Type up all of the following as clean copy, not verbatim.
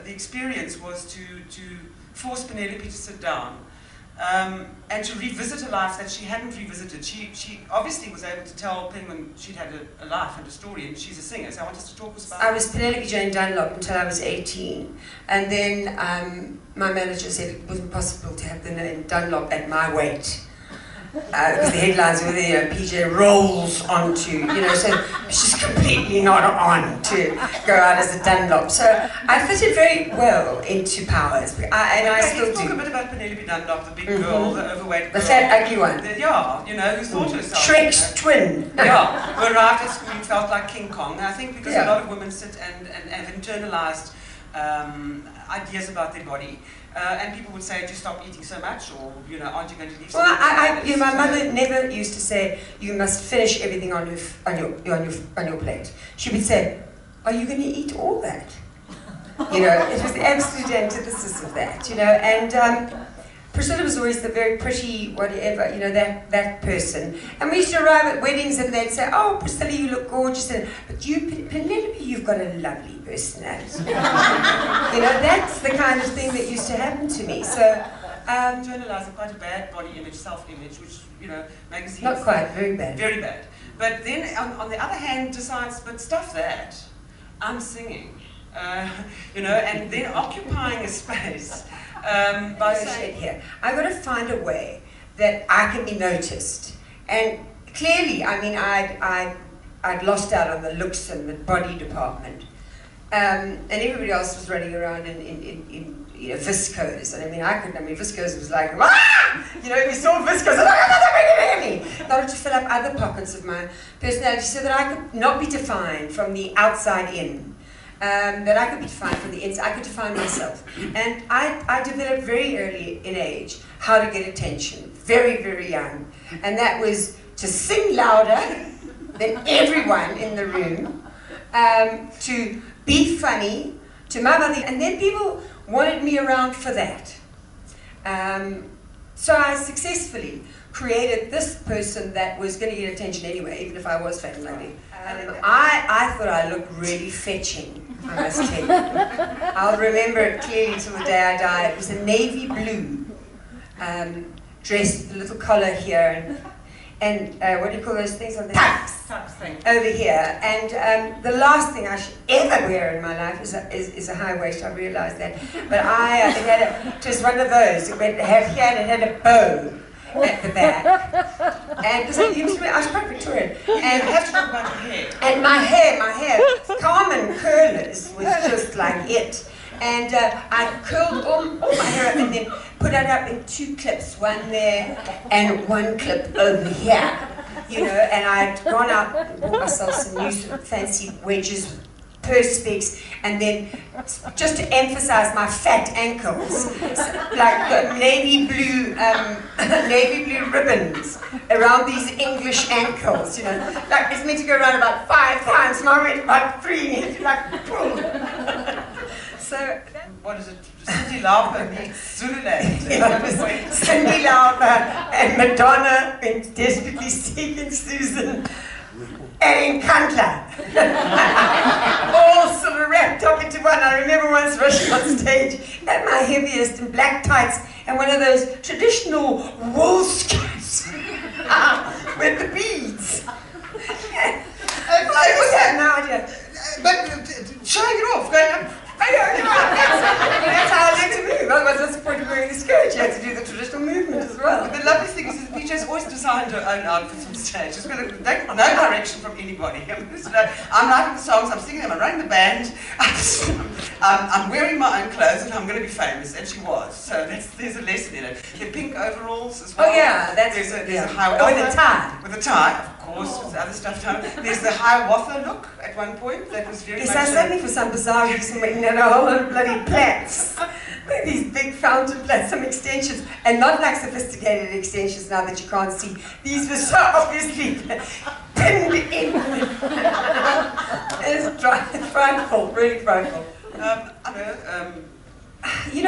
the experience was to force Penelope to sit down and to revisit a life that she hadn't revisited. She obviously was able to tell Penguin she'd had a life and a story, and she's a singer, so I want us to talk about I was Penelope Jane Dunlop until I was 18, and then my manager said it wasn't possible to have the name Dunlop at my weight. Because the headlines were there, PJ rolls onto, so she's completely not on to go out as a Dunlop. So I fitted very well into Powers, and I still let's do. talk a bit about Penelope Dunlop, the big girl, the overweight girl. The fat, ugly one. Who thought herself. Shrek's twin. Who arrived at school and felt like King Kong. And I think because a lot of women sit and have internalized ideas about their body. And people would say, "Do you stop eating so much?" Or, "Aren't you going to leave?" Well, my mother never used to say, "You must finish everything on your plate." She would say, "Are you going to eat all that?" It was the absolute antithesis of that. And Priscilla was always the very pretty, whatever, that person. And we used to arrive at weddings and they'd say, "Oh, Priscilla, you look gorgeous." But you, Penelope, you've got a lovely personality. That's the kind of thing that used to happen to me. So, internalizing quite a bad body image, self-image, which, magazines... Not quite, very bad. Very bad. But then, on the other hand, decides, but stuff that, I'm singing. And then occupying a space by saying, here, I've got to find a way that I can be noticed. And clearly, I'd lost out on the looks and the body department. And everybody else was running around in viscose. And viscose was like, "Ah!" If you saw viscose, I wanted to fill up other pockets of my personality so that I could not be defined from the outside in. That I could be defined from the inside. I could define myself. And I developed very early in age how to get attention, very, very young. And that was to sing louder than everyone in the room, to be funny, to my mother. And then people wanted me around for that. So I successfully created this person that was going to get attention anyway, even if I was fat and ugly. I thought I looked really fetching, I must tell you. I'll remember it clearly till the day I die. It was a navy blue dress with a little collar here and what do you call those things on the tucks over here. And the last thing I should ever wear in my life is a high waist. I realised that, but it was one of those. It went here and it had a bow at the back, and I was quite Victorian. And you have to talk about your hair. And my hair, Carmen curlers was just like it. And I curled all my hair up and then put it up in two clips, one there and one clip over here. And I'd gone out and bought myself some new sort of fancy wedges, perspex, and then just to emphasize my fat ankles, like the navy blue ribbons around these English ankles, like it's meant to go around about 5 times, mine went about 3, like boom. So what is it? Cyndi Lauper meets Zululand. Cyndi Lauper and Madonna and Desperately Seeking Susan and Encantla. All sort of wrapped up into one. I remember once rushing on stage at my heaviest in black tights and one of those traditional wool skirts with the beads. I was having no idea. But showing it off, going up. That's how I learned to move. Otherwise, what's the point of wearing the skirt? You had to do the traditional movement as well. The lovely thing is that PJ's always designed her own outfits on stage. She's got no direction from anybody. I'm writing the songs, I'm singing them, I'm running the band, I'm wearing my own clothes, and I'm going to be famous. And she was. So there's a lesson in it. The pink overalls as well. Oh yeah, there's a high with a tie. With a tie, of course, with other stuff. There's the Hiawatha look at one point. That was very yes, much. I suddenly for some bizarre reason went and had a whole lot of bloody plaits. These big fountain plaits, some extensions, and not like sophisticated extensions now that you can't see. These were so obviously pinned in. It's frightful, really frightful.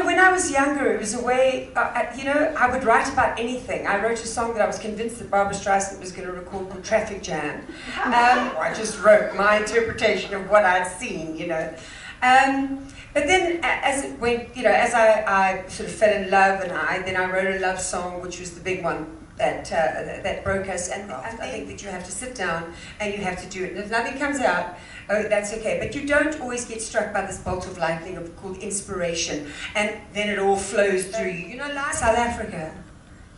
When I was younger, it was a way, I would write about anything. I wrote a song that I was convinced that Barbra Streisand was going to record called Traffic Jam. I just wrote my interpretation of what I'd seen, But then, as it went, as I sort of fell in love, and then I wrote a love song, which was the big one that broke us. And I think that you have to sit down and you have to do it. And if nothing comes out, oh, that's okay. But you don't always get struck by this bolt of lightning called inspiration, and then it all flows through you. South Africa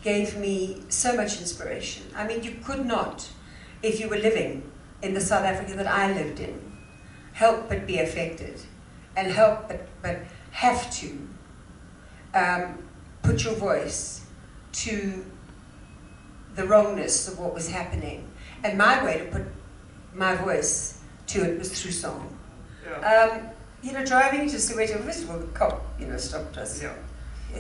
gave me so much inspiration. I mean, you could not, if you were living in the South Africa that I lived in, help but be affected, and help but have to put your voice to the wrongness of what was happening. And my way to put my voice to it was through song. Yeah. Driving to Soweto, first of all, the cop, stopped us. Yeah,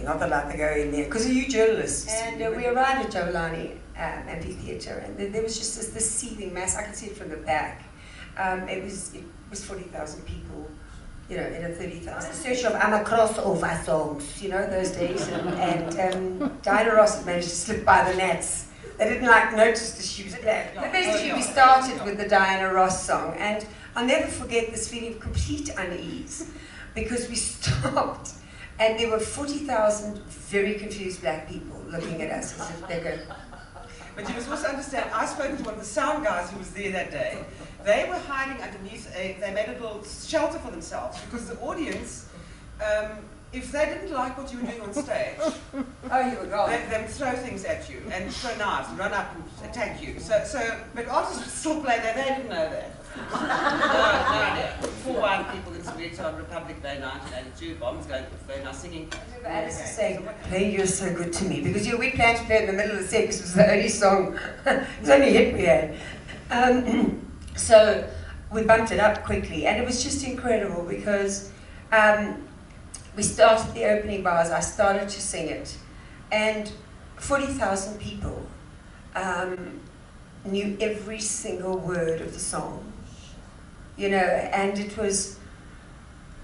not allowed to go in there, because of you journalists. And we arrived at Jabulani Amphitheatre, and there was just this seething mass. I could see it from the back. It was 40,000 people, in a 30,000. Search of I'm a crossover songs, those days. And Diana Ross had managed to slip by the nets. They didn't notice that she was black. But basically, we started with the Diana Ross song, and I'll never forget this feeling of complete unease, because we stopped, and there were 40,000 very confused black people looking at us as if they're going. But you must also understand, I spoke to one of the sound guys who was there that day. They were hiding underneath they made a little shelter for themselves, because the audience, if they didn't like what you were doing on stage, you were gone. They would throw things at you and throw knives and run up and attack you. But artists would still play that. They didn't know that. No idea. 4 white people in Soweto on Republic Day 1982, bombs going off, they're now singing. I remember Alice was saying, "Play You're So Good to Me," because we planned to play in the middle of the set because it was the only song, it was the only hit we had. So we bumped it up quickly, and it was just incredible because we started the opening bars, I started to sing it, and 40,000 people knew every single word of the song, and it was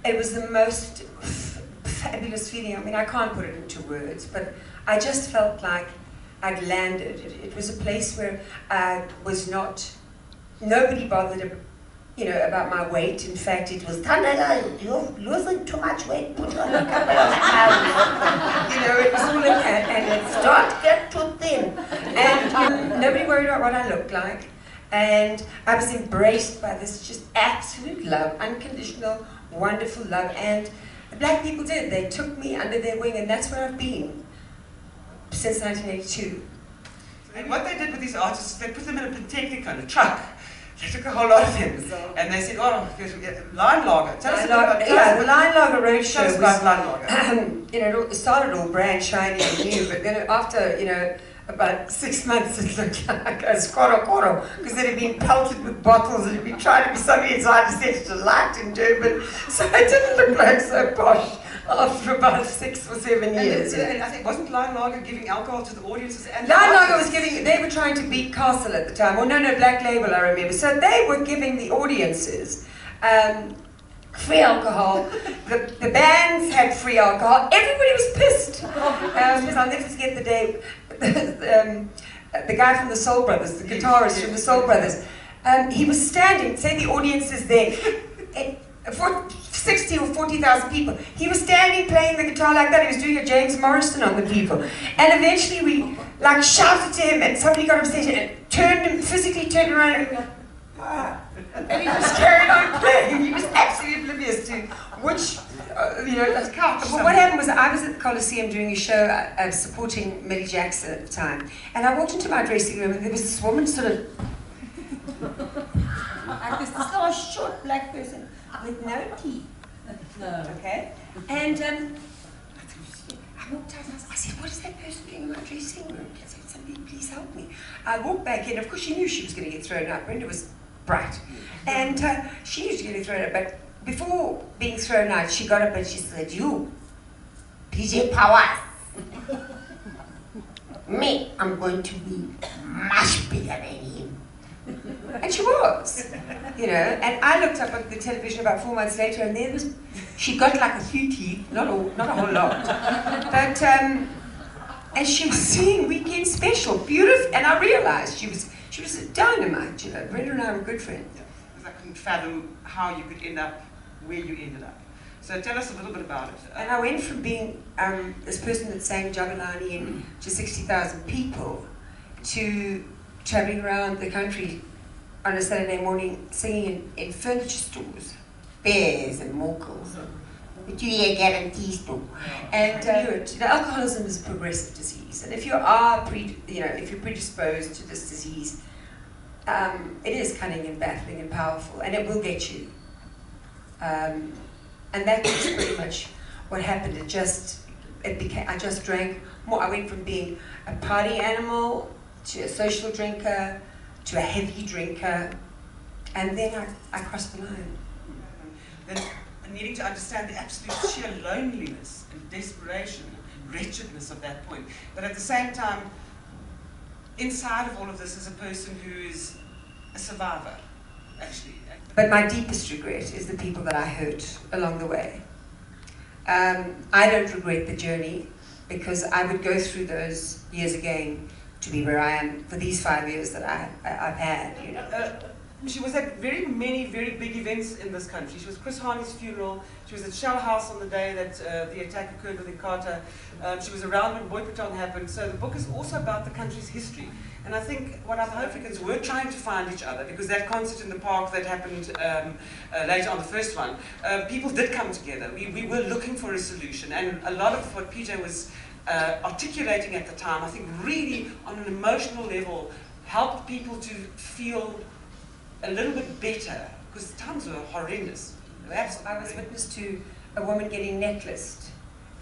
the most fabulous feeling. I mean, I can't put it into words, but I just felt like I'd landed. It was a place where I was not, nobody bothered about my weight. In fact, it was, "You're losing too much weight, put on a couple of pounds." It was all in that, and it's don't get too thin. And nobody worried about what I looked like. And I was embraced by this just absolute love, unconditional, wonderful love. And the black people did. They took me under their wing, and that's where I've been since 1982. And what they did with these artists, they put them in a Pantechnicon, a truck. They took a whole lot of them, and they said, Line Lager. Tell us about the Line Lager Roadshow. Tell us about Line Lager. It started all brand shiny and new, but then after, about 6 months, it looked like a squaro, because it had been pelted with bottles, and it had been trying to be something inside a set to light in Durban, so it didn't look like so posh after about 6 or 7 years. And I think, wasn't Line Lager giving alcohol to the audiences? And Line Lager was they were trying to beat Castle at the time. Well, no, Black Label, I remember. So they were giving the audiences free alcohol. The bands had free alcohol. Everybody was pissed. I'll never forget the day, the guy from the Soul Brothers, the guitarist from the Soul Brothers, he was standing, say the audience is there, for 60 or 40,000 people. He was standing playing the guitar like that. He was doing a James Morrison on the people. And eventually we shouted to him, and somebody got upset and physically turned around and he just carried on playing. He was absolutely oblivious to which, what happened was I was at the Coliseum doing a show supporting Millie Jackson at the time. And I walked into my dressing room, and there was this woman sort of like this little short black person with no teeth. No. Okay? And I walked out and I said, "What is that person doing in my dressing room?" I said, "Somebody please help me." I walked back in. Of course, she knew she was going to get thrown out. Brenda was bright. And she knew she was going to get thrown out. But before being thrown out, she got up and she said, "You, PJ Powers, me, I'm going to be much bigger than him." And she was, and I looked up at the television about 4 months later, and there was, she got like a few teeth, not a whole lot, but, and she was singing Weekend Special, beautiful, and I realized she was a dynamite, Brenda and I were good friends. Because I couldn't fathom how you could end up where you ended up. So tell us a little bit about it. And I went from being this person that sang Jabulani in to 60,000 people to traveling around the country on a Saturday morning singing in furniture stores, Bears and Morkels. The 2-year guarantee store. And alcoholism is a progressive disease, and if you are if you're predisposed to this disease, it is cunning and baffling and powerful, and it will get you. And that was pretty much what happened. I just drank more. I went from being a party animal to a social drinker to a heavy drinker, and then I crossed the line. Then needing to understand the absolute sheer loneliness and desperation and wretchedness of that point. But at the same time, inside of all of this is a person who is a survivor, actually. But my deepest regret is the people that I hurt along the way. I don't regret the journey, because I would go through those years again to be where I am for these 5 years that I've had. She was at many very big events in this country. She was Chris Harney's funeral. She was at Shell House on the day that the attack occurred with Inkatha. She was around when Boipatong happened. So the book is also about the country's history. And I think what I'm hoping is we're trying to find each other, because that concert in the park that happened later on, the first one, people did come together. We were looking for a solution. And a lot of what PJ was articulating at the time, I think really on an emotional level, helped people to feel a little bit better, because times were horrendous. I was witness to a woman getting necklaced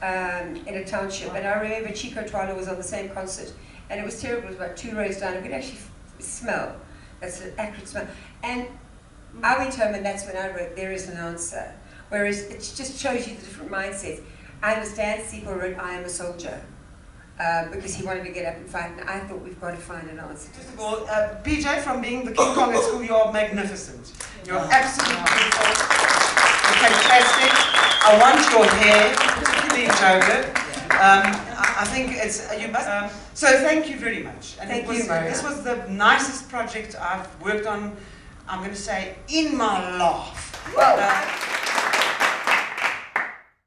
in a township, and I remember Chico Twala was on the same concert, and it was terrible. It was about 2 rows down, and we could actually smell. That's an accurate smell. And I went home, and that's when I wrote There Is an Answer, whereas it just shows you the different mindsets. I understand Sipho wrote I Am a Soldier, because he wanted to get up and fight, and I thought we've got to find an answer to First this. of all, PJ, from being the King Kong at school, you're magnificent. You're absolutely beautiful. You're fantastic. I want your hair, particularly in Joburg. I think you must. So thank you very much. And Thank you, Maria. This was the nicest project I've worked on, I'm going to say, in my life. Well,